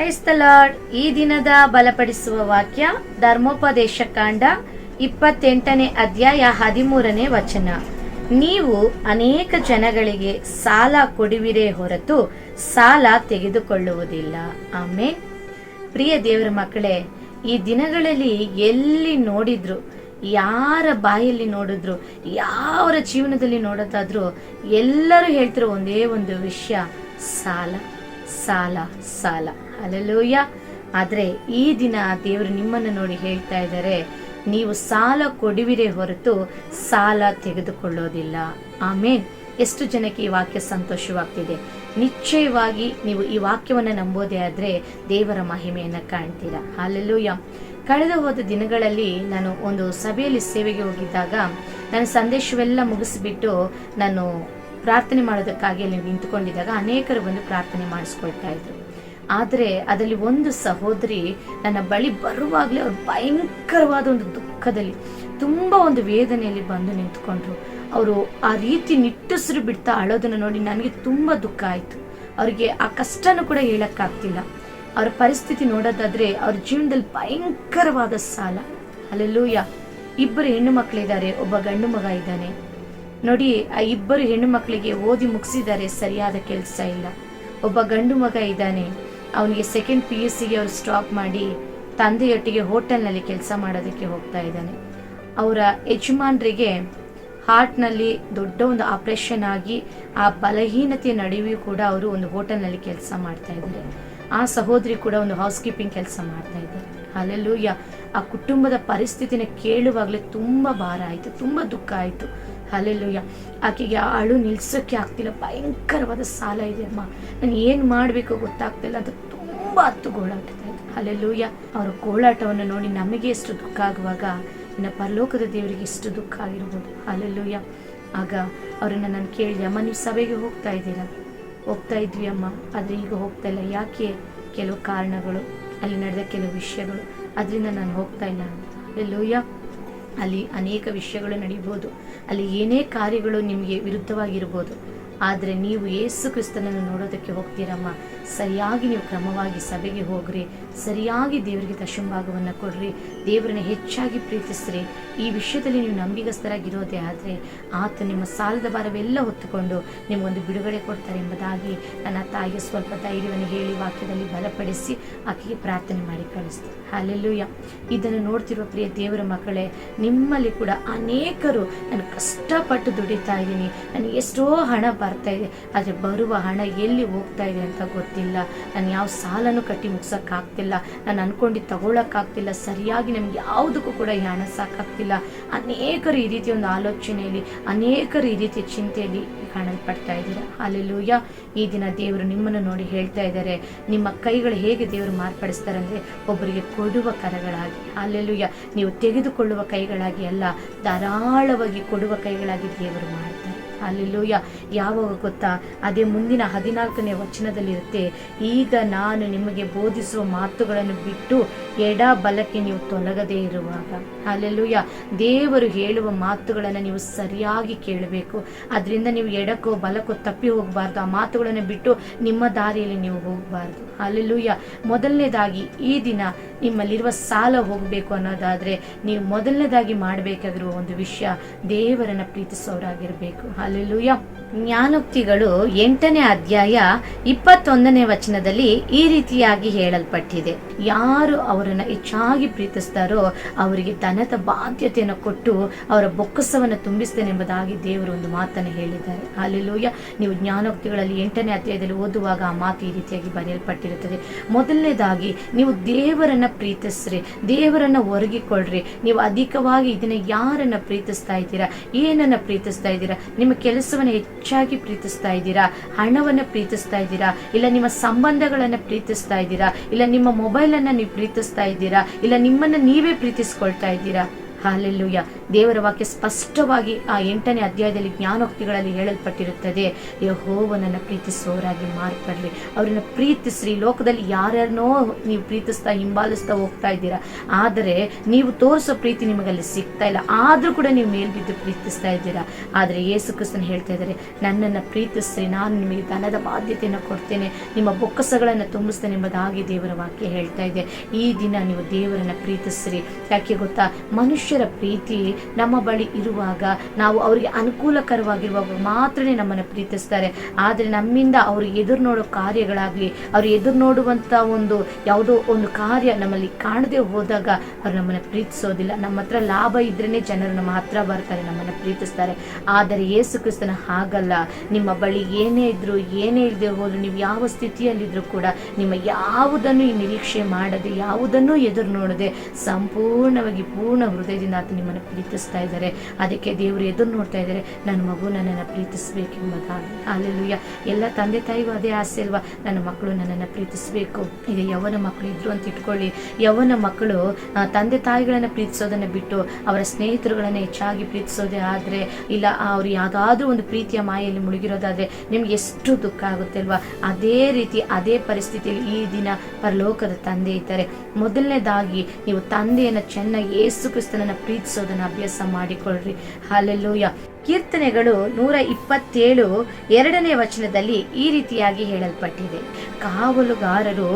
Price the lord. ಈ ದಿನದ ಬಲಪಡಿಸುವ ವಾಕ್ಯ ಧರ್ಮೋಪದೇಶ ಕಾಂಡ 28ನೇ ಅಧ್ಯಾಯ 13ನೇ ವಚನ. ನೀವು ಅನೇಕ ಜನಗಳಿಗೆ ಸಾಲ ಕೊಡುವಿರೇ ಹೊರತು ಸಾಲ ತೆಗೆದುಕೊಳ್ಳುವುದಿಲ್ಲ. ಆಮೇನ್. ಪ್ರಿಯ ದೇವರ ಮಕ್ಕಳೇ, ಈ ದಿನಗಳಲ್ಲಿ ಎಲ್ಲಿ ನೋಡಿದ್ರು, ಯಾರ ಬಾಯಲ್ಲಿ ನೋಡಿದ್ರು, ಯಾವರ ಜೀವನದಲ್ಲಿ ನೋಡೋದಾದ್ರೂ ಎಲ್ಲರೂ ಹೇಳ್ತಿರೋ ಒಂದೇ ಒಂದು ವಿಷಯ, ಸಾಲ ಸಾಲ ಸಾಲ. ಹಲ್ಲೆಲೂಯಾ. ಆದ್ರೆ ಈ ದಿನ ದೇವರು ನಿಮ್ಮನ್ನು ನೋಡಿ ಹೇಳ್ತಾ ಇದ್ದಾರೆ, ನೀವು ಸಾಲ ಕೊಡುವಿರೇ ಹೊರತು ಸಾಲ ತೆಗೆದುಕೊಳ್ಳೋದಿಲ್ಲ. ಆಮೇನ್. ಎಷ್ಟು ಜನಕ್ಕೆ ಈ ವಾಕ್ಯ ಸಂತೋಷವಾಗ್ತಿದೆ. ನಿಶ್ಚಯವಾಗಿ ನೀವು ಈ ವಾಕ್ಯವನ್ನು ನಂಬೋದೇ ಆದ್ರೆ ದೇವರ ಮಹಿಮೆಯನ್ನ ಕಾಣ್ತೀರಾ. ಹಲ್ಲೆಲೂಯಾ. ಕಳೆದ ಹೋದ ದಿನಗಳಲ್ಲಿ ನಾನು ಒಂದು ಸಭೆಯಲ್ಲಿ ಸೇವೆಗೆ ಹೋಗಿದ್ದಾಗ ನನ್ನ ಸಂದೇಶವೆಲ್ಲ ಮುಗಿಸಿಬಿಟ್ಟು ನಾನು ಪ್ರಾರ್ಥನೆ ಮಾಡೋದಕ್ಕಾಗಿ ಅಲ್ಲಿ ನಿಂತುಕೊಂಡಿದ್ದಾಗ ಅನೇಕರು ಬಂದು ಪ್ರಾರ್ಥನೆ ಮಾಡಿಸ್ಕೊಳ್ತಾ ಇದ್ರು. ಆದರೆ ಅದರಲ್ಲಿ ಒಂದು ಸಹೋದರಿ ನನ್ನ ಬಳಿ ಬರುವಾಗಲೇ ಅವ್ರು ಭಯಂಕರವಾದ ಒಂದು ದುಃಖದಲ್ಲಿ, ತುಂಬಾ ಒಂದು ವೇದನೆಯಲ್ಲಿ ಬಂದು ನಿಂತ್ಕೊಂಡ್ರು. ಅವರು ಆ ರೀತಿ ನಿಟ್ಟುಸಿರು ಬಿಡ್ತಾ ಅಳೋದನ್ನು ನೋಡಿ ನನಗೆ ತುಂಬಾ ದುಃಖ ಆಯ್ತು. ಅವ್ರಿಗೆ ಆ ಕಷ್ಟನೂ ಕೂಡ ಹೇಳಕ್ಕಾಗ್ತಿಲ್ಲ. ಅವ್ರ ಪರಿಸ್ಥಿತಿ ನೋಡೋದಾದ್ರೆ ಅವ್ರ ಜೀವನದಲ್ಲಿ ಭಯಂಕರವಾದ ಸಾಲ. ಹಲ್ಲೆಲೂಯಾ. 2 ಹೆಣ್ಣು ಮಕ್ಕಳಿದ್ದಾರೆ, ಒಬ್ಬ ಗಂಡು ಮಗ ಇದ್ದಾನೆ. ನೋಡಿ, ಆ 2 ಹೆಣ್ಣು ಮಕ್ಕಳಿಗೆ ಓದಿ ಮುಗಿಸಿದ್ದಾರೆ, ಸರಿಯಾದ ಕೆಲಸ ಇಲ್ಲ. ಒಬ್ಬ ಗಂಡು ಮಗ ಇದ್ದಾನೆ, ಅವನಿಗೆ 2nd PUC ಅವ್ರು ಸ್ಟಾಪ್ ಮಾಡಿ ತಂದೆಯೊಟ್ಟಿಗೆ ಹೋಟೆಲ್ನಲ್ಲಿ ಕೆಲಸ ಮಾಡೋದಕ್ಕೆ ಹೋಗ್ತಾ ಇದ್ದಾನೆ. ಅವರ ಯಜಮಾನ್ರಿಗೆ ಹಾರ್ಟ್ನಲ್ಲಿ ದೊಡ್ಡ ಒಂದು ಆಪರೇಷನ್ ಆಗಿ ಆ ಬಲಹೀನತೆಯ ನಡುವೆಯೂ ಕೂಡ ಅವರು ಒಂದು ಹೋಟೆಲ್ನಲ್ಲಿ ಕೆಲಸ ಮಾಡ್ತಾ ಇದ್ದಾರೆ. ಆ ಸಹೋದರಿ ಕೂಡ ಒಂದು ಹೌಸ್ ಕೀಪಿಂಗ್ ಕೆಲಸ ಮಾಡ್ತಾ ಇದ್ದಾರೆ. ಹಲ್ಲೆಲೂಯಾ. ಆ ಕುಟುಂಬದ ಪರಿಸ್ಥಿತಿನ ಕೇಳುವಾಗಲೇ ತುಂಬಾ ಭಾರ ಆಯ್ತು, ತುಂಬಾ ದುಃಖ ಆಯ್ತು. ಹಲ್ಲೆಲೂಯಾ. ಆಕೆಗೆ ಅಳು ನಿಲ್ಸೋಕ್ಕೆ ಆಗ್ತಿಲ್ಲ, ಭಯಂಕರವಾದ ಸಾಲ ಇದೆ ಅಮ್ಮ, ನಾನು ಏನ್ ಮಾಡ್ಬೇಕು ಗೊತ್ತಾಗ್ತಿಲ್ಲ ಅಂತ ತುಂಬಾ ಗೋಳಾಡ್ತಾ ಇದ್ದೆ. ಹಲ್ಲೆಲೂಯಾ. ಅವರ ಗೋಳಾಟವನ್ನು ನೋಡಿ ನಮಗೆ ಎಷ್ಟು ದುಃಖ ಆಗುವಾಗ ಇನ್ನು ಪರಲೋಕದ ದೇವರಿಗೆ ಎಷ್ಟು ದುಃಖ ಆಗಿರ್ಬೋದು. ಹಲ್ಲೆಲೂಯಾ. ಆಗ ಅವರನ್ನ ನಾನು ಕೇಳಿದೆ, ಅಮ್ಮ ನೀವು ಸಭೆಗೆ ಹೋಗ್ತಾ ಇದ್ದೀರಾ? ಹೋಗ್ತಾ ಇದ್ವಿ ಅಮ್ಮ, ಆದರೆ ಈಗ ಹೋಗ್ತಾ ಇಲ್ಲ. ಯಾಕೆ? ಕೆಲವು ಕಾರಣಗಳು, ಅಲ್ಲಿ ನಡೆದ ಕೆಲವು ವಿಷಯಗಳು, ಅದರಿಂದ ನಾನು ಹೋಗ್ತಾ ಇಲ್ಲ. ಹಲ್ಲೆಲೂಯಾ. ಅಲ್ಲಿ ಅನೇಕ ವಿಷಯಗಳು ನಡೀಬೋದು, ಅಲ್ಲಿ ಏನೇ ಕಾರ್ಯಗಳು ನಿಮಗೆ ವಿರುದ್ಧವಾಗಿರ್ಬೋದು, ಆದರೆ ನೀವು ಯೇಸು ಕ್ರಿಸ್ತನನ್ನು ನೋಡೋದಕ್ಕೆ ಹೋಗ್ತೀರಮ್ಮ. ಸರಿಯಾಗಿ ನೀವು ಕ್ರಮವಾಗಿ ಸಭೆಗೆ ಹೋಗ್ರಿ, ಸರಿಯಾಗಿ ದೇವರಿಗೆ ದಶಮಭಾಗವನ್ನು ಕೊಡ್ರಿ, ದೇವರನ್ನ ಹೆಚ್ಚಾಗಿ ಪ್ರೀತಿಸ್ರಿ. ಈ ವಿಷಯದಲ್ಲಿ ನೀವು ನಂಬಿಗಸ್ತರಾಗಿರೋದೇ ಆದರೆ ಆತ ನಿಮ್ಮ ಸಾಲದ ಭಾರವೆಲ್ಲ ಹೊತ್ತುಕೊಂಡು ನಿಮಗೊಂದು ಬಿಡುಗಡೆ ಕೊಡ್ತಾರೆ ಎಂಬುದಾಗಿ ನನ್ನ ತಾಯಿಗೆ ಸ್ವಲ್ಪ ಧೈರ್ಯವನ್ನು ಹೇಳಿ ವಾಕ್ಯದಲ್ಲಿ ಬಲಪಡಿಸಿ ಆಕೆಗೆ ಪ್ರಾರ್ಥನೆ ಮಾಡಿ ಕಳಿಸ್ತಾರೆ. ಹಲ್ಲೆಲೂಯಾ. ಇದನ್ನು ನೋಡ್ತಿರುವ ಪ್ರಿಯ ದೇವರ ಮಕ್ಕಳೇ, ನಿಮ್ಮಲ್ಲಿ ಕೂಡ ಅನೇಕರು ನಾನು ಕಷ್ಟಪಟ್ಟು ದುಡಿತಾ ಇದ್ದೀನಿ, ನನಗೆ ಎಷ್ಟೋ ಹಣ ಬರ್ತಾ ಇದೆ, ಆದರೆ ಬರುವ ಹಣ ಎಲ್ಲಿ ಹೋಗ್ತಾ ಇದೆ ಅಂತ ಗೊತ್ತಿಲ್ಲ, ನಾನು ಯಾವ ಸಾಲನೂ ಕಟ್ಟಿ ಮುಗ್ಸೋಕ್ಕಾಗ್ತಿಲ್ಲ, ನಾನು ಅನ್ಕೊಂಡಿದ್ದು ತಗೊಳಕ್ಕಾಗ್ತಿಲ್ಲ, ಸರಿಯಾಗಿ ನಮ್ಗೆ ಯಾವುದಕ್ಕೂ ಕೂಡ ಈ ಹಣ ಸಾಕಾಗ್ತಿಲ್ಲ. ಅನೇಕರು ಈ ರೀತಿಯ ಒಂದು ಆಲೋಚನೆಯಲ್ಲಿ, ಅನೇಕರು ಈ ರೀತಿಯ ಚಿಂತೆಯಲ್ಲಿ ಕಾಣಲ್ಪಡ್ತಾ ಇದ್ದೀರಾ. ಹಲ್ಲೆಲೂಯಾ. ಈ ದಿನ ದೇವರು ನಿಮ್ಮನ್ನು ನೋಡಿ ಹೇಳ್ತಾ ಇದ್ದಾರೆ, ನಿಮ್ಮ ಕೈಗಳು ಹೇಗೆ ದೇವರು ಮಾರ್ಪಡಿಸ್ತಾರೆ ಅಂದರೆ ಒಬ್ಬರಿಗೆ ಕೊಡುವ ಕರಗಳಾಗಿ. ಹಲ್ಲೆಲೂಯಾ. ನೀವು ತೆಗೆದುಕೊಳ್ಳುವ ಕೈಗಳಾಗಿ ಅಲ್ಲ, ಧಾರಾಳವಾಗಿ ಕೊಡುವ ಕೈಗಳಾಗಿ ದೇವರು ಮಾಡ್ತಾರೆ. ಹಲ್ಲೆಲೂಯಾ. ಯಾವಾಗ ಗೊತ್ತಾ? ಅದೇ ಮುಂದಿನ 14ನೇ ವಚನದಲ್ಲಿರುತ್ತೆ, ಈಗ ನಾನು ನಿಮಗೆ ಬೋಧಿಸುವ ಮಾತುಗಳನ್ನು ಬಿಟ್ಟು ಎಡ ಬಲಕ್ಕೆ ನೀವು ತೊಲಗದೇ ಇರುವಾಗ. ಹಲ್ಲೆಲೂಯಾ. ದೇವರು ಹೇಳುವ ಮಾತುಗಳನ್ನು ನೀವು ಸರಿಯಾಗಿ ಕೇಳಬೇಕು. ಅದರಿಂದ ನೀವು ಎಡಕ್ಕೋ ಬಲಕ್ಕೋ ತಪ್ಪಿ ಹೋಗಬಾರ್ದು. ಆ ಮಾತುಗಳನ್ನು ಬಿಟ್ಟು ನಿಮ್ಮ ದಾರಿಯಲ್ಲಿ ನೀವು ಹೋಗಬಾರ್ದು. ಹಲ್ಲೆಲೂಯಾ. ಮೊದಲನೇದಾಗಿ ಈ ದಿನ ನಿಮ್ಮಲ್ಲಿರುವ ಸಾಲ ಹೋಗಬೇಕು ಅನ್ನೋದಾದ್ರೆ ನೀವು ಮೊದಲನೇದಾಗಿ ಮಾಡಬೇಕಾಗಿರುವ ಒಂದು ವಿಷಯ, ದೇವರನ್ನ ಪ್ರೀತಿಸೋರಾಗಿರ್ಬೇಕು. ಹಲ್ಲೆಲೂಯಾ. ಜ್ಞಾನೋಕ್ತಿಗಳು 8ನೇ ಅಧ್ಯಾಯ 21ನೇ ವಚನದಲ್ಲಿ ಈ ರೀತಿಯಾಗಿ ಹೇಳಲ್ಪಟ್ಟಿದೆ, ಯಾರು ಅವರನ್ನ ಹೆಚ್ಚಾಗಿ ಪ್ರೀತಿಸ್ತಾರೋ ಅವರಿಗೆ ಧನದ ಬಾಧ್ಯತೆಯನ್ನು ಕೊಟ್ಟು ಅವರ ಬೊಕ್ಕಸವನ್ನು ತುಂಬಿಸ್ತೇನೆ ಎಂಬುದಾಗಿ ದೇವರು ಒಂದು ಮಾತನ್ನು ಹೇಳಿದ್ದಾರೆ. ಹಲ್ಲೆಲೂಯಾ. ನೀವು ಜ್ಞಾನೋಕ್ತಿಗಳಲ್ಲಿ 8ನೇ ಅಧ್ಯಾಯದಲ್ಲಿ ಓದುವಾಗ ಆ ಮಾತು ಈ ರೀತಿಯಾಗಿ ಬರೆಯಲ್ಪಟ್ಟಿರುತ್ತದೆ. ಮೊದಲನೇದಾಗಿ ನೀವು ದೇವರನ್ನ ಪ್ರೀತಿಸ್ರಿ, ದೇವರನ್ನ ಒರಗಿಕೊಳ್ಳ್ರಿ. ನೀವು ಅಧಿಕವಾಗಿ ಇದನ್ನ ಯಾರನ್ನ ಪ್ರೀತಿಸ್ತಾ ಇದ್ದೀರಾ? ಏನನ್ನ ಪ್ರೀತಿಸ್ತಾ ಇದ್ದೀರಾ? ನಿಮ್ಮ ಕೆಲಸವನ್ನ ಹೆಚ್ಚಾಗಿ ಪ್ರೀತಿಸ್ತಾ ಇದ್ದೀರಾ? ಹಣವನ್ನ ಪ್ರೀತಿಸ್ತಾ ಇದ್ದೀರಾ? ಇಲ್ಲ ನಿಮ್ಮ ಸಂಬಂಧಗಳನ್ನ ಪ್ರೀತಿಸ್ತಾ ಇದ್ದೀರಾ? ಇಲ್ಲ ನಿಮ್ಮ ಮೊಬೈಲ್ ಅನ್ನ ನೀವು ಪ್ರೀತಿಸ್ತಾ ಇದ್ದೀರಾ? ಇಲ್ಲ ನಿಮ್ಮನ್ನ ನೀವೇ ಪ್ರೀತಿಸ್ಕೊಳ್ತಾ ಇದ್ದೀರಾ? ಹಾಲೆಲ್ಲೂಯ. ದೇವರ ವಾಕ್ಯ ಸ್ಪಷ್ಟವಾಗಿ ಆ 8ನೇ ಅಧ್ಯಾಯದಲ್ಲಿ ಜ್ಞಾನೋಕ್ತಿಗಳಲ್ಲಿ ಹೇಳಲ್ಪಟ್ಟಿರುತ್ತದೆ, ಯೆಹೋವನನ್ನು ಪ್ರೀತಿಸುವವರಾಗಿ ಮಾರ್ಪಡ್ರಿ, ಅವರನ್ನ ಪ್ರೀತಿಸ್ರಿ. ಲೋಕದಲ್ಲಿ ಯಾರ್ಯಾರನೋ ನೀವು ಪ್ರೀತಿಸ್ತಾ ಹಿಂಬಾಲಿಸ್ತಾ ಹೋಗ್ತಾ ಇದ್ದೀರಾ, ಆದರೆ ನೀವು ತೋರಿಸೋ ಪ್ರೀತಿ ನಿಮಗಲ್ಲಿ ಸಿಗ್ತಾ ಇಲ್ಲ, ಆದ್ರೂ ಕೂಡ ನೀವು ಮೇಲ್ಬಿದ್ದು ಪ್ರೀತಿಸ್ತಾ ಇದ್ದೀರಾ. ಆದರೆ ಯೇಸು ಕ್ರಿಸ್ತನು ಹೇಳ್ತಾ ಇದ್ದಾರೆ, ನನ್ನನ್ನು ಪ್ರೀತಿಸ್ರಿ, ನಾನು ನಿಮಗೆ ಧನದ ಬಾಧ್ಯತೆಯನ್ನು ಕೊಡ್ತೇನೆ, ನಿಮ್ಮ ಬೊಕ್ಕಸಗಳನ್ನು ತುಂಬಿಸ್ತೇನೆ ಎಂಬುದಾಗಿ ದೇವರ ವಾಕ್ಯ ಹೇಳ್ತಾ ಇದೆ. ಈ ದಿನ ನೀವು ದೇವರನ್ನ ಪ್ರೀತಿಸ್ರಿ. ಯಾಕೆ ಗೊತ್ತಾ, ಮನುಷ್ಯರ ಪ್ರೀತಿ ನಮ್ಮ ಬಳಿ ಇರುವಾಗ, ನಾವು ಅವರಿಗೆ ಅನುಕೂಲಕರವಾಗಿರುವಾಗ ಮಾತ್ರನೇ ನಮ್ಮನ್ನು ಪ್ರೀತಿಸ್ತಾರೆ. ಆದರೆ ನಮ್ಮಿಂದ ಅವರು ಎದುರು ನೋಡೋ ಕಾರ್ಯಗಳಾಗ್ಲಿ, ಅವ್ರು ಎದುರು ನೋಡುವಂತ ಯಾವುದೋ ಒಂದು ಕಾರ್ಯ ನಮ್ಮಲ್ಲಿ ಕಾಣದೆ ಹೋದಾಗ ಅವ್ರು ನಮ್ಮನ್ನು ಪ್ರೀತಿಸೋದಿಲ್ಲ. ನಮ್ಮ ಹತ್ರ ಲಾಭ ಇದ್ರೇನೆ ಜನರು ನಮ್ಮ ಹತ್ರ ಬರ್ತಾರೆ, ನಮ್ಮನ್ನು ಪ್ರೀತಿಸ್ತಾರೆ. ಆದರೆ ಯೇಸು ಕ್ರಿಸ್ತನ ಹಾಗಲ್ಲ. ನಿಮ್ಮ ಬಳಿ ಏನೇ ಇದ್ರು, ಏನೇ ಇಲ್ಲದೆ ಹೋದ್ರು, ನೀವು ಯಾವ ಸ್ಥಿತಿಯಲ್ಲಿದ್ರು ಕೂಡ ನಿಮ್ಮ ಯಾವುದನ್ನು ನಿರೀಕ್ಷೆ ಮಾಡದೆ, ಯಾವುದನ್ನು ಎದುರು ನೋಡದೆ ಸಂಪೂರ್ಣವಾಗಿ ಪೂರ್ಣ ಹೃದಯದಿಂದ ಆತ ನಿಮ್ಮನ್ನು ಪ್ರೀತಿಸ್ತಾ ಇದ್ದಾರೆ. ಅದಕ್ಕೆ ದೇವರು ಎದುರು ನೋಡ್ತಾ ಇದ್ದಾರೆ, ನನ್ನ ಮಗು ನನ್ನನ್ನು ಪ್ರೀತಿಸಬೇಕೆಂಬುದಾಗಿ. ಅಲ್ಲೆಲ್ಲೂಯ್ಯ. ಎಲ್ಲ ತಂದೆ ತಾಯಿಗೂ ಅದೇ ಆಸೆ ಅಲ್ವಾ, ನನ್ನ ಮಕ್ಕಳು ನನ್ನನ್ನು ಪ್ರೀತಿಸಬೇಕು. ಈಗ ಯವನ ಮಕ್ಕಳು ಇದ್ರು ಅಂತ ಇಟ್ಕೊಳ್ಳಿ, ಯವನ ಮಕ್ಕಳು ತಂದೆ ತಾಯಿಗಳನ್ನು ಪ್ರೀತಿಸೋದನ್ನು ಬಿಟ್ಟು ಅವರ ಸ್ನೇಹಿತರುಗಳನ್ನು ಹೆಚ್ಚಾಗಿ ಪ್ರೀತಿಸೋದೇ ಆದರೆ, ಇಲ್ಲ ಅವ್ರು ಯಾವುದಾದ್ರೂ ಒಂದು ಪ್ರೀತಿಯ ಮಾಯೆಯಲ್ಲಿ ಮುಳುಗಿರೋದಾದ್ರೆ ನಿಮ್ಗೆ ಎಷ್ಟು ದುಃಖ ಆಗುತ್ತೆ ಅಲ್ವಾ. ಅದೇ ರೀತಿ ಅದೇ ಪರಿಸ್ಥಿತಿಯಲ್ಲಿ ಈ ದಿನ ಪರಲೋಕದ ತಂದೆ ಇದ್ದಾರೆ. ಮೊದಲನೇದಾಗಿ ನೀವು ತಂದೆಯನ್ನು ಚೆನ್ನಾಗಿ ಯೇಸು ಕ್ರಿಸ್ತನನ್ನು ಪ್ರೀತಿಸೋದನ್ನು ಅಭ್ಯಾಸ ಮಾಡಿಕೊಳ್ಳ್ರಿ. ಹಲ್ಲೆಲೂಯಾ. ಕೀರ್ತನೆಗಳು 127 2ನೇ ವಚನದಲ್ಲಿ ಈ ರೀತಿಯಾಗಿ ಹೇಳಲ್ಪಟ್ಟಿದೆ, ಕಾವಲುಗಾರರು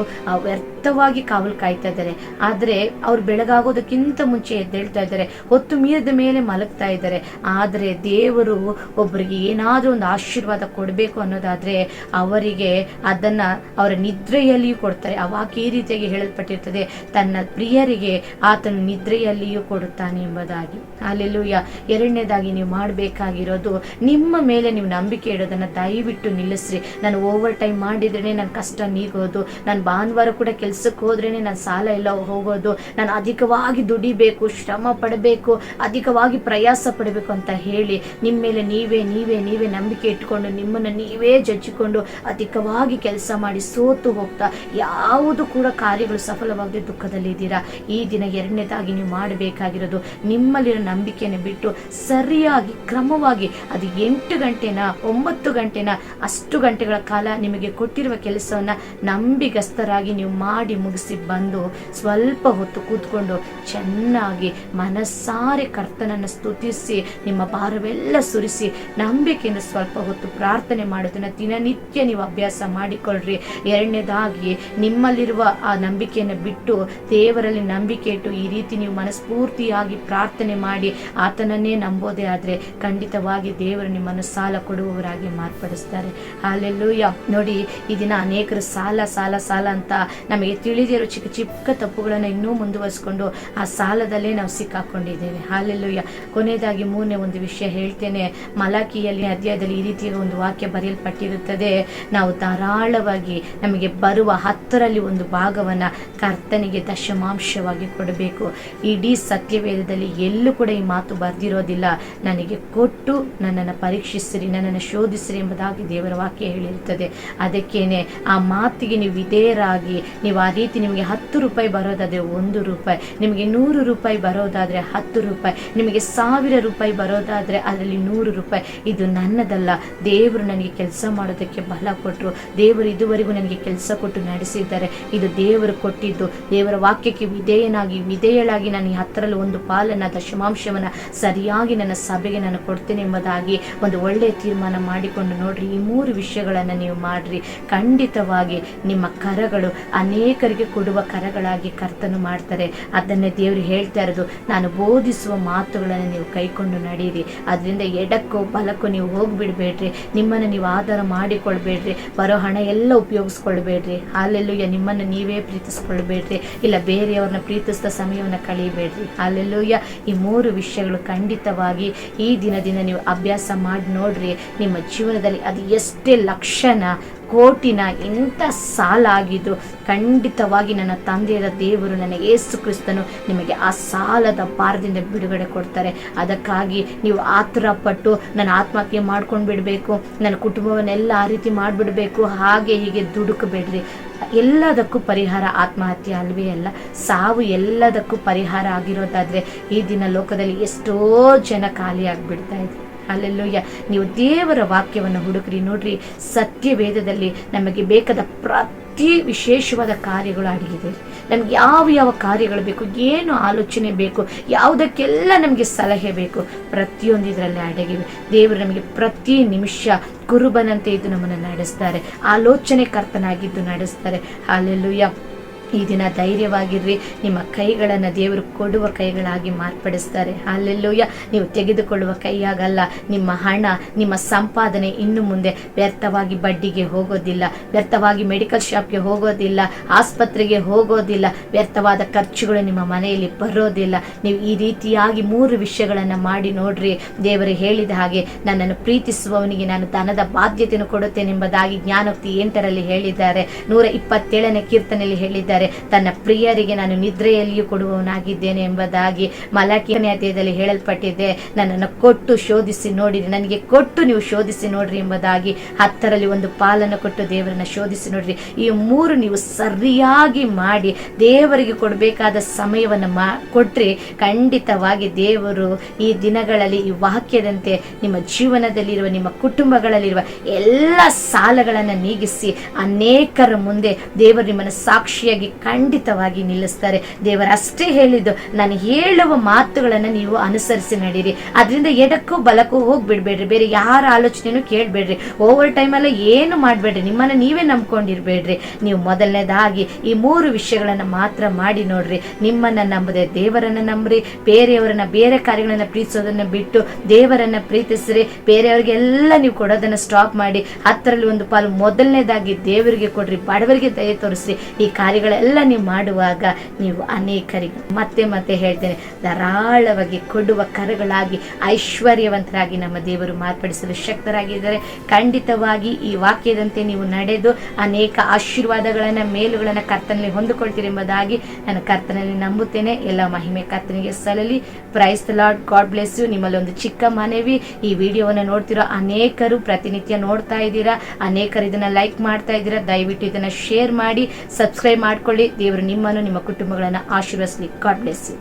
ವ್ಯರ್ಥವಾಗಿ ಕಾವಲು ಕಾಯ್ತಾ ಇದ್ದಾರೆ, ಆದರೆ ಅವ್ರು ಬೆಳಗಾಗೋದಕ್ಕಿಂತ ಮುಂಚೆ ಎದ್ದೇಳ್ತಾ ಇದ್ದಾರೆ, ಹೊತ್ತು ಮೀರಿದ ಮೇಲೆ ಮಲಗ್ತಾ ಇದ್ದಾರೆ. ಆದರೆ ದೇವರು ಒಬ್ಬರಿಗೆ ಏನಾದರೂ ಒಂದು ಆಶೀರ್ವಾದ ಕೊಡಬೇಕು ಅನ್ನೋದಾದ್ರೆ ಅವರಿಗೆ ಅದನ್ನ ಅವರ ನಿದ್ರೆಯಲ್ಲಿಯೂ ಕೊಡ್ತಾರೆ. ಆ ವಾಕ್ಯ ಈ ರೀತಿಯಾಗಿ ಹೇಳಲ್ಪಟ್ಟಿರ್ತದೆ, ತನ್ನ ಪ್ರಿಯರಿಗೆ ಆತನು ನಿದ್ರೆಯಲ್ಲಿಯೂ ಕೊಡುತ್ತಾನೆ ಎಂಬುದಾಗಿ. ಹಲ್ಲೆಲೂಯಾ. ಎರಡನೇದಾಗಿ ನೀವು ಮಾಡಬೇಕಾಗಿರೋದು, ನಿಮ್ಮ ಮೇಲೆ ನೀವು ನಂಬಿಕೆ ಇಡೋದನ್ನ ದಯವಿಟ್ಟು ನಿಲ್ಲಿಸ್ರಿ. ನಾನು ಓವರ್ ಟೈಮ್ ಮಾಡಿದ್ರೇನೆ ನನ್ನ ಕಷ್ಟ ನೀಗೋದು, ನಾನು ಭಾನುವಾರ ಕೂಡ ಕೆಲ್ಸಕ್ಕೆ ಹೋದ್ರೇನೆ ನನ್ನ ಸಾಲ ಎಲ್ಲ ಹೋಗೋದು, ನಾನು ಅಧಿಕವಾಗಿ ದುಡಿಬೇಕು, ಶ್ರಮ ಪಡಬೇಕು, ಅಧಿಕವಾಗಿ ಪ್ರಯಾಸ ಪಡಬೇಕು ಅಂತ ಹೇಳಿ ನಿಮ್ಮ ಮೇಲೆ ನೀವೇ ನೀವೇ ನೀವೇ ನಂಬಿಕೆ ಇಟ್ಕೊಂಡು ನಿಮ್ಮನ್ನು ನೀವೇ ಜಜ್ಜಿಕೊಂಡು ಅಧಿಕವಾಗಿ ಕೆಲಸ ಮಾಡಿ ಸೋತು ಹೋಗ್ತಾ ಯಾವುದು ಕೂಡ ಕಾರ್ಯಗಳು ಸಫಲವಾಗದೆ ದುಃಖದಲ್ಲಿದ್ದೀರಾ. ಈ ದಿನ ಎರಡನೇದಾಗಿ ನೀವು ಮಾಡಬೇಕಾಗಿರೋದು, ನಿಮ್ಮಲ್ಲಿರೋ ನಂಬಿಕೆಯನ್ನು ಬಿಟ್ಟು ಸರಿಯಾಗಿ ಕ್ರಮವಾಗಿ ಅದು 8 ಗಂಟೆನ 9 ಗಂಟೆನ ಅಷ್ಟು ಗಂಟೆಗಳ ಕಾಲ ನಿಮಗೆ ಕೊಟ್ಟಿರುವ ಕೆಲಸವನ್ನ ನಂಬಿಗಸ್ತರಾಗಿ ನೀವು ಮಾಡಿ ಮುಗಿಸಿ ಬಂದು ಸ್ವಲ್ಪ ಹೊತ್ತು ಕೂತ್ಕೊಂಡು ಚೆನ್ನಾಗಿ ಮನಸ್ಸಾರೆ ಕರ್ತನನ್ನು ಸ್ತುತಿಸಿ ನಿಮ್ಮ ಭಾರವೆಲ್ಲ ಸುರಿಸಿ ನಂಬಿಕೆಯಿಂದ ಸ್ವಲ್ಪ ಹೊತ್ತು ಪ್ರಾರ್ಥನೆ ಮಾಡೋದನ್ನ ದಿನನಿತ್ಯ ನೀವು ಅಭ್ಯಾಸ ಮಾಡಿಕೊಳ್ಳ್ರಿ. ಎರಡನೇದಾಗಿ ನಿಮ್ಮಲ್ಲಿರುವ ಆ ನಂಬಿಕೆಯನ್ನು ಬಿಟ್ಟು ದೇವರಲ್ಲಿ ನಂಬಿಕೆ ಇಟ್ಟು ಈ ರೀತಿ ನೀವು ಮನಸ್ಫೂರ್ತಿಯಾಗಿ ಪ್ರಾರ್ಥನೆ ಮಾಡಿ ಆತನನ್ನೇ ನಂಬೋದೇ ಆದ್ರೆ ಖಂಡಿತವಾಗಿ ದೇವರು ನಿಮ್ಮನ್ನು ಸಾಲ ಕೊಡುವವರಾಗಿ ಮಾರ್ಪಡಿಸ್ತಾರೆ. ಹಲ್ಲೆಲೂಯಾ. ನೋಡಿ, ಈ ದಿನ ಅನೇಕರು ಸಾಲ ಸಾಲ ಸಾಲ ಅಂತ ನಮಗೆ ತಿಳಿದಿರೋ ಚಿಕ್ಕ ಚಿಕ್ಕ ತಪ್ಪುಗಳನ್ನು ಇನ್ನೂ ಮುಂದುವರಿಸಿಕೊಂಡು ಆ ಸಾಲದಲ್ಲೇ ನಾವು ಸಿಕ್ಕಾಕೊಂಡಿದ್ದೇವೆ. ಹಲ್ಲೆಲೂಯಾ. ಕೊನೆಯದಾಗಿ 3ನೇ ಒಂದು ವಿಷಯ ಹೇಳ್ತೇನೆ. ಮಲಾಕಿಯಲ್ಲಿ ಅಧ್ಯಾಯದಲ್ಲಿ ಈ ರೀತಿಯ ಒಂದು ವಾಕ್ಯ ಬರೆಯಲ್ಪಟ್ಟಿರುತ್ತದೆ, ನಾವು ಧಾರಾಳವಾಗಿ ನಮಗೆ ಬರುವ 10ರಲ್ಲಿ 1 ಭಾಗವನ್ನ ಕರ್ತನಿಗೆ ದಶಮಾಂಶವಾಗಿ ಕೊಡಬೇಕು. ಇಡೀ ಸತ್ಯವೇದದಲ್ಲಿ ಎಲ್ಲೂ ಕೂಡ ಈ ಮಾತು ಬರ್ದಿರೋದಿಲ್ಲ, ನನಗೆ ಕೊಟ್ಟು ನನ್ನನ್ನು ಪರೀಕ್ಷಿಸಿರಿ, ನನ್ನನ್ನು ಶೋಧಿಸಿರಿ ಎಂಬುದಾಗಿ ದೇವರ ವಾಕ್ಯ ಹೇಳಿರುತ್ತದೆ. ಅದಕ್ಕೇನೆ ಆ ಮಾತಿಗೆ ನೀವು ವಿಧೇಯರಾಗಿ ನೀವು ಆ ರೀತಿ ನಿಮಗೆ 10 ರೂಪಾಯಿ ಬರೋದಾದ್ರೆ 1 ರೂಪಾಯಿ, ನಿಮಗೆ 100 ರೂಪಾಯಿ ಬರೋದಾದ್ರೆ 10 ರೂಪಾಯಿ, ನಿಮಗೆ 1000 ರೂಪಾಯಿ ಬರೋದಾದ್ರೆ ಅದರಲ್ಲಿ 100 ರೂಪಾಯಿ, ಇದು ನನ್ನದಲ್ಲ, ದೇವರು ನನಗೆ ಕೆಲಸ ಮಾಡೋದಕ್ಕೆ ಬಲ ಕೊಟ್ಟರು, ದೇವರು ಇದುವರೆಗೂ ನನಗೆ ಕೆಲಸ ಕೊಟ್ಟು ನಡೆಸಿದ್ದಾರೆ, ಇದು ದೇವರು ಕೊಟ್ಟಿದ್ದು, ದೇವರ ವಾಕ್ಯಕ್ಕೆ ವಿಧೇಯಳಾಗಿ ನಾನು ಈ 10ರಲ್ಲಿ 1 ಪಾಲನ್ನ ದಶಮಾಂಶವನ್ನ ಸರಿಯಾಗಿ ನನ್ನ ಸಭೆಗೆ ನಾನು ಕೊಡ್ತೇನೆ ಎಂಬುದಾಗಿ ಒಂದು ಒಳ್ಳೆಯ ತೀರ್ಮಾನ ಮಾಡಿಕೊಂಡು ನೋಡ್ರಿ. ಈ 3 ವಿಷಯಗಳನ್ನು ನೀವು ಮಾಡ್ರಿ. ಖಂಡಿತವಾಗಿ ನಿಮ್ಮ ಕರಗಳು ಅನೇಕರಿಗೆ ಕೊಡುವ ಕರಗಳಾಗಿ ಕರ್ತನು ಮಾಡ್ತಾರೆ. ಅದನ್ನೇ ದೇವರು ಹೇಳ್ತಾ ಇರೋದು, ನಾನು ಬೋಧಿಸುವ ಮಾತುಗಳನ್ನು ನೀವು ಕೈಕೊಂಡು ನಡೀರಿ, ಅದರಿಂದ ಎಡಕ್ಕೋ ಬಲಕ್ಕೋ ನೀವು ಹೋಗ್ಬಿಡ್ಬೇಡ್ರಿ, ನಿಮ್ಮನ್ನು ನೀವು ಆಧಾರ ಮಾಡಿಕೊಳ್ಬೇಡ್ರಿ, ಬರೋ ಹಣ ಎಲ್ಲ ಉಪಯೋಗಿಸ್ಕೊಳ್ಬೇಡ್ರಿ. ಹಲ್ಲೆಲೂಯಾ. ನಿಮ್ಮನ್ನು ನೀವೇ ಪ್ರೀತಿಸ್ಕೊಳ್ಬೇಡ್ರಿ, ಇಲ್ಲ ಬೇರೆಯವ್ರನ್ನ ಪ್ರೀತಿಸಿದ ಸಮಯವನ್ನು ಕಳೀಬೇಡ್ರಿ. ಹಲ್ಲೆಲೂಯಾ. ಈ 3 ವಿಷಯಗಳು ಖಂಡಿತವಾಗಿ ಈ ದಿನ ನೀವು ಅಭ್ಯಾಸ ಮಾಡಿ ನೋಡ್ರಿ. ನಿಮ್ಮ ಜೀವನದಲ್ಲಿ ಅದು ಎಷ್ಟೇ ಲಕ್ಷಣ ಕೋಟಿನ ಇಂಥ ಸಾಲ ಆಗಿದ್ದು ಖಂಡಿತವಾಗಿ ನನ್ನ ತಂದೆಯಾದ ದೇವರು ನನಗೆ ಯೇಸು ಕ್ರಿಸ್ತನು ನಿಮಗೆ ಆ ಸಾಲದ ಭಾರದಿಂದ ಬಿಡುಗಡೆ ಕೊಡ್ತಾರೆ. ಅದಕ್ಕಾಗಿ ನೀವು ಆತುರ ಪಟ್ಟು ನನ್ನ ಆತ್ಮಹತ್ಯೆ ಮಾಡ್ಕೊಂಡು ಬಿಡಬೇಕು, ನನ್ನ ಕುಟುಂಬವನ್ನೆಲ್ಲ ಆ ರೀತಿ ಮಾಡಿಬಿಡಬೇಕು, ಹಾಗೆ ಹೀಗೆ ದುಡುಕಬೇಡ್ರಿ. ಎಲ್ಲದಕ್ಕೂ ಪರಿಹಾರ ಆತ್ಮಹತ್ಯೆ ಅಲ್ವೇ ಅಲ್ಲ, ಸಾವು ಎಲ್ಲದಕ್ಕೂ ಪರಿಹಾರ ಆಗಿರೋದಾದ್ರೆ ಈ ದಿನ ಲೋಕದಲ್ಲಿ ಎಷ್ಟೋ ಜನ ಖಾಲಿ ಆಗಿಬಿಡ್ತಾ ಇದೆ. ಅಲ್ಲೆಲ್ಲೂಯ್ಯ. ನೀವು ದೇವರ ವಾಕ್ಯವನ್ನು ಹುಡುಕ್ರಿ, ನೋಡ್ರಿ, ಸತ್ಯ ವೇದದಲ್ಲಿ ನಮಗೆ ಬೇಕಾದ ಪ್ರತಿ ವಿಶೇಷವಾದ ಕಾರ್ಯಗಳು ಅಡಗಿದೆ. ನಮ್ಗೆ ಯಾವ ಕಾರ್ಯಗಳು ಬೇಕು, ಏನು ಆಲೋಚನೆ ಬೇಕು, ಯಾವುದಕ್ಕೆಲ್ಲ ನಮಗೆ ಸಲಹೆ ಬೇಕು, ಪ್ರತಿಯೊಂದು ಇದರಲ್ಲಿ ಅಡಗಿವೆ. ದೇವರು ನಮಗೆ ಪ್ರತಿ ನಿಮಿಷ ಕುರುಬನಂತೆ ಇದ್ದು ನಮ್ಮನ್ನು ನಡೆಸ್ತಾರೆ, ಆಲೋಚನೆ ಕರ್ತನಾಗಿದ್ದು ನಡೆಸ್ತಾರೆ. ಅಲ್ಲೆಲ್ಲೂಯ್ಯ. ಈ ದಿನ ಧೈರ್ಯವಾಗಿರ್ರಿ. ನಿಮ್ಮ ಕೈಗಳನ್ನು ದೇವರು ಕೊಡುವ ಕೈಗಳಾಗಿ ಮಾರ್ಪಡಿಸ್ತಾರೆ. ಅಲ್ಲೆಲ್ಲೂಯ್ಯ. ನೀವು ತೆಗೆದುಕೊಳ್ಳುವ ಕೈಯಾಗಲ್ಲ. ನಿಮ್ಮ ಹಣ, ನಿಮ್ಮ ಸಂಪಾದನೆ ಇನ್ನು ಮುಂದೆ ವ್ಯರ್ಥವಾಗಿ ಬಡ್ಡಿಗೆ ಹೋಗೋದಿಲ್ಲ, ವ್ಯರ್ಥವಾಗಿ ಮೆಡಿಕಲ್ ಶಾಪ್ಗೆ ಹೋಗೋದಿಲ್ಲ, ಆಸ್ಪತ್ರೆಗೆ ಹೋಗೋದಿಲ್ಲ, ವ್ಯರ್ಥವಾದ ಖರ್ಚುಗಳು ನಿಮ್ಮ ಮನೆಯಲ್ಲಿ ಬರೋದಿಲ್ಲ. ನೀವು ಈ ರೀತಿಯಾಗಿ 3 ವಿಷಯಗಳನ್ನು ಮಾಡಿ ನೋಡ್ರಿ. ದೇವರು ಹೇಳಿದ ಹಾಗೆ ನನ್ನನ್ನು ಪ್ರೀತಿಸುವವನಿಗೆ ನಾನು ಧನದ ಬಾಧ್ಯತೆಯನ್ನು ಕೊಡುತ್ತೇನೆಂಬುದಾಗಿ ಜ್ಞಾನೋಕ್ತಿ 8ರಲ್ಲಿ ಹೇಳಿದ್ದಾರೆ. 127ನೇ ಕೀರ್ತನೆಯಲ್ಲಿ ಹೇಳಿದ್ದಾರೆ, ತನ್ನ ಪ್ರಿಯರಿಗೆ ನಾನು ನಿದ್ರೆಯಲ್ಲಿಯೂ ಕೊಡುವವನಾಗಿದ್ದೇನೆ ಎಂಬುದಾಗಿ. ಮಲಾಕಿಯನೇ ಅಧ್ಯಾಯದಲ್ಲಿ ಹೇಳಲ್ಪಟ್ಟಿದೆ, ನನ್ನನ್ನು ಕೊಟ್ಟು ಶೋಧಿಸಿ ನೋಡಿರಿ, ನನಗೆ ಕೊಟ್ಟು ನೀವು ಶೋಧಿಸಿ ನೋಡ್ರಿ ಎಂಬುದಾಗಿ. 10ರಲ್ಲಿ ಒಂದು ಪಾಲನ್ನು ಕೊಟ್ಟು ದೇವರನ್ನ ಶೋಧಿಸಿ ನೋಡ್ರಿ. ಈ 3 ನೀವು ಸರಿಯಾಗಿ ಮಾಡಿ ದೇವರಿಗೆ ಕೊಡಬೇಕಾದ ಸಮಯವನ್ನು ಕೊಟ್ರಿ, ಖಂಡಿತವಾಗಿ ದೇವರು ಈ ದಿನಗಳಲ್ಲಿ ಈ ವಾಕ್ಯದಂತೆ ನಿಮ್ಮ ಜೀವನದಲ್ಲಿರುವ, ನಿಮ್ಮ ಕುಟುಂಬಗಳಲ್ಲಿರುವ ಎಲ್ಲ ಸಾಲಗಳನ್ನು ನೀಗಿಸಿ ಅನೇಕರ ಮುಂದೆ ದೇವರು ನಿಮ್ಮನ್ನು ಸಾಕ್ಷಿಯಾಗಿ ಖಂಡಿತವಾಗಿ ನಿಲ್ಲಿಸ್ತಾರೆ. ದೇವರು ಅಷ್ಟೇ ಹೇಳಿದ್ದು, ನಾನು ಹೇಳುವ ಮಾತುಗಳನ್ನು ನೀವು ಅನುಸರಿಸಿ ನಡೀರಿ, ಅದರಿಂದ ಎಡಕ್ಕೂ ಬಲಕ್ಕೂ ಹೋಗ್ಬಿಡ್ಬೇಡ್ರಿ, ಬೇರೆ ಯಾರ ಆಲೋಚನೆಯೂ ಕೇಳಬೇಡ್ರಿ, ಓವರ್ ಟೈಮಲ್ಲ ಏನು ಮಾಡಬೇಡ್ರಿ, ನಿಮ್ಮನ್ನು ನೀವೇ ನಂಬ್ಕೊಂಡಿರ್ಬೇಡ್ರಿ. ನೀವು ಮೊದಲನೇದಾಗಿ ಈ 3 ವಿಷಯಗಳನ್ನು ಮಾತ್ರ ಮಾಡಿ ನೋಡ್ರಿ. ನಿಮ್ಮನ್ನು ನಂಬದೆ ದೇವರನ್ನು ನಂಬ್ರಿ. ಬೇರೆಯವರನ್ನ, ಬೇರೆ ಕಾರ್ಯಗಳನ್ನು ಪ್ರೀತಿಸೋದನ್ನು ಬಿಟ್ಟು ದೇವರನ್ನ ಪ್ರೀತಿಸ್ರಿ. ಬೇರೆಯವರಿಗೆಲ್ಲ ನೀವು ಕೊಡೋದನ್ನು ಸ್ಟಾಪ್ ಮಾಡಿ 10ರಲ್ಲಿ ಒಂದು ಪಾಲು ಮೊದಲನೇದಾಗಿ ದೇವರಿಗೆ ಕೊಡ್ರಿ, ಬಡವರಿಗೆ ದಯೆ ತೋರಿಸ್ರಿ. ಈ ಕಾರ್ಯಗಳೆಲ್ಲ ನೀವು ಮಾಡುವಾಗ ನೀವು ಅನೇಕರಿಗೆ, ಮತ್ತೆ ಹೇಳ್ತೇನೆ, ಧಾರಾಳವಾಗಿ ಕೊಡುವ ಕರಗಳಾಗಿ ಐಶ್ವರ್ಯವಂತರಾಗಿ ನಮ್ಮ ದೇವರು ಮಾರ್ಪಡಿಸಲು ಶಕ್ತರಾಗಿದ್ದಾರೆ. ಖಂಡಿತವಾಗಿ ಈ ವಾಕ್ಯದಂತೆ ನೀವು ನಡೆದು ಅನೇಕ ಆಶೀರ್ವಾದಗಳನ್ನು, ಮೇಲುಗಳನ್ನು ಕರ್ತನಲ್ಲಿ ಹೊಂದಿಕೊಳ್ತೀರಿ ಎಂಬುದಾಗಿ ನಾನು ಕರ್ತನಲ್ಲಿ ನಂಬುತ್ತೇನೆ. ಎಲ್ಲ ಮಹಿಮೆ ಕರ್ತನಿಗೆ ಸಲ್ಲಲಿ. Praise the Lord. God bless you. ನಿಮ್ಮಲ್ಲಿ ಒಂದು ಚಿಕ್ಕ ಮನವಿ, ಈ ವಿಡಿಯೋವನ್ನು ನೋಡ್ತಿರೋ ಅನೇಕರು ಪ್ರತಿನಿತ್ಯ ನೋಡ್ತಾ ಇದ್ದೀರಾ, ಅನೇಕರು ಇದನ್ನ ಲೈಕ್ ಮಾಡ್ತಾ ಇದ್ದೀರಾ, ದಯವಿಟ್ಟು ಇದನ್ನ ಶೇರ್ ಮಾಡಿ, ಸಬ್ಸ್ಕ್ರೈಬ್ ಮಾಡ್ಕೊಳ್ಳಿ. ದೇವರು ನಿಮ್ಮನ್ನು, ನಿಮ್ಮ ಕುಟುಂಬಗಳನ್ನು ಆಶೀರ್ವದಿಸಲಿ. God bless you.